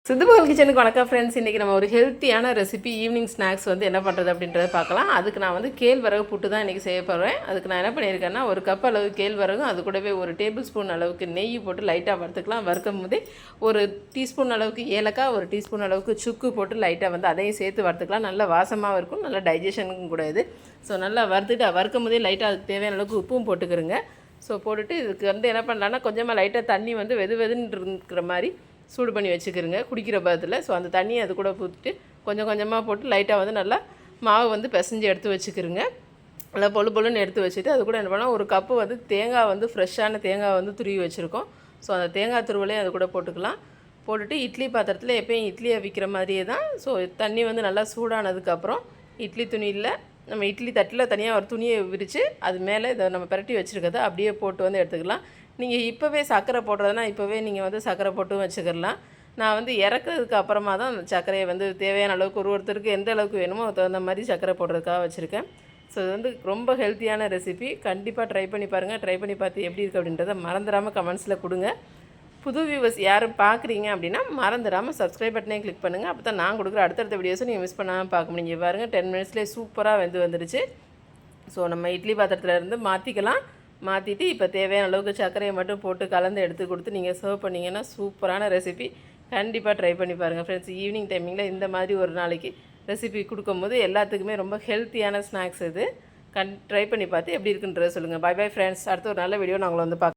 சிந்துபகல் கிச்சனுக்கு வணக்கம் ஃப்ரெண்ட்ஸ். இன்றைக்கி நம்ம ஒரு ஹெல்த்தியான ரெசிபி ஈவினிங் ஸ்நாக்ஸ் வந்து என்ன பண்ணுறது அப்படின்றத பார்க்கலாம். அதுக்கு நான் வந்து கேழ்வரகு புட்டு தான் இன்றைக்கி செய்ய போகிறேன். அதுக்கு நான் என்ன பண்ணியிருக்கேன்னா, ஒரு கப் அளவு கேழ்வரகும் அது கூடவே ஒரு டேபிள் ஸ்பூன் அளவுக்கு நெய் போட்டு லைட்டாக வறுத்துக்கலாம். வறுக்கும் போதே ஒரு டீஸ்பூன் அளவுக்கு ஏலக்காய், ஒரு டீஸ்பூன் அளவுக்கு சுக்கு போட்டு லைட்டாக வந்து அதையும் சேர்த்து வறுத்துக்கலாம். நல்லா வாசமாகவும் இருக்கும், நல்லா டைஜஷனுக்கும் கூட இது. ஸோ நல்லா வறுத்துட்டு வறுக்கும் போதே லைட்டாக அதுக்கு தேவையான அளவுக்கு உப்பும் போட்டுக்கிறோங்க. ஸோ போட்டுட்டு இதுக்கு வந்து என்ன பண்ணலான்னா, கொஞ்சமாக லைட்டாக தண்ணி வந்து வெதுன்னு இருக்கிற மாதிரி சூடு பண்ணி வச்சுக்கிறோங்க குடிக்கிற பதத்தில். ஸோ அந்த தண்ணியை அது கூட ஊற்றிட்டு கொஞ்சம் கொஞ்சமாக போட்டு லைட்டாக வந்து நல்லா மாவு வந்து பிசைஞ்சு எடுத்து வச்சுக்கிறோங்க. நல்லா பொழுன்னு எடுத்து வச்சுட்டு அது கூட என்ன பண்ணால் ஒரு கப்பு வந்து தேங்காய் வந்து ஃப்ரெஷ்ஷான தேங்காய் வந்து துருவி வச்சுருக்கோம். ஸோ அந்த தேங்காய் துருவலையும் அது கூட போட்டுக்கலாம். போட்டுட்டு இட்லி பாத்திரத்தில் எப்போயும் இட்லியை விற்கிற மாதிரியே தான். ஸோ தண்ணி வந்து நல்லா சூடானதுக்கப்புறம் இட்லி துணியில் நம்ம இட்லி தட்டில் தனியாக ஒரு துணியை விரித்து அது மேலே இதை நம்ம பிரட்டி வச்சுருக்கதை அப்படியே போட்டு வந்து எடுத்துக்கலாம். நீங்கள் இப்போவே சர்க்கரை போடுறதுனா இப்போவே நீங்கள் வந்து சர்க்கரை போட்டும் வச்சுக்கிடலாம். நான் வந்து இறக்குறதுக்கு அப்புறமா தான் அந்த சர்க்கரையை வந்து தேவையான அளவுக்கு ஒருத்தருக்கு எந்த அளவுக்கு வேணுமோ அது தகுந்த மாதிரி சர்க்கரை போடுறதுக்காக வச்சுருக்கேன். ஸோ இது வந்து ரொம்ப ஹெல்த்தியான ரெசிபி. கண்டிப்பாக ட்ரை பண்ணி பாருங்கள். ட்ரை பண்ணி பார்த்து எப்படி இருக்குது அப்படின்றத மறந்துடாமல் கமெண்ட்ஸில் கொடுங்க. புது வியூவர்ஸ் யாரும் பார்க்குறீங்க அப்படின்னா மறந்துடாமல் சப்ஸ்கிரைப் பட்டனே கிளிக் பண்ணுங்கள். அப்போ தான் நான் கொடுக்குற அடுத்தடுத்த வீடியோஸும் நீங்கள் மிஸ் பண்ணாமல் பார்க்க முடியும். பாருங்கள் 10 மினிட்ஸ்லேயே சூப்பராக வந்துருச்சு. ஸோ நம்ம இட்லி பாத்திரத்தில் இருந்து மாற்றிட்டு இப்போ தேவையான அளவுக்கு சர்க்கரையை மட்டும் போட்டு கலந்து எடுத்து கொடுத்து நீங்கள் சர்வ் பண்ணிங்கன்னா சூப்பரான ரெசிபி. கண்டிப்பாக ட்ரை பண்ணி பாருங்கள் ஃப்ரெண்ட்ஸ். ஈவினிங் டைமிங்கில் இந்த மாதிரி ஒரு நாளைக்கு ரெசிபி கொடுக்கும்போது எல்லாத்துக்குமே ரொம்ப ஹெல்த்தியான ஸ்நாக்ஸ் இது. ட்ரை பண்ணி பார்த்து எப்படி இருக்குன்றதை சொல்லுங்கள். Bye bye friends. அடுத்த ஒரு நல்ல வீடியோ நான் உங்களை வந்து பார்க்க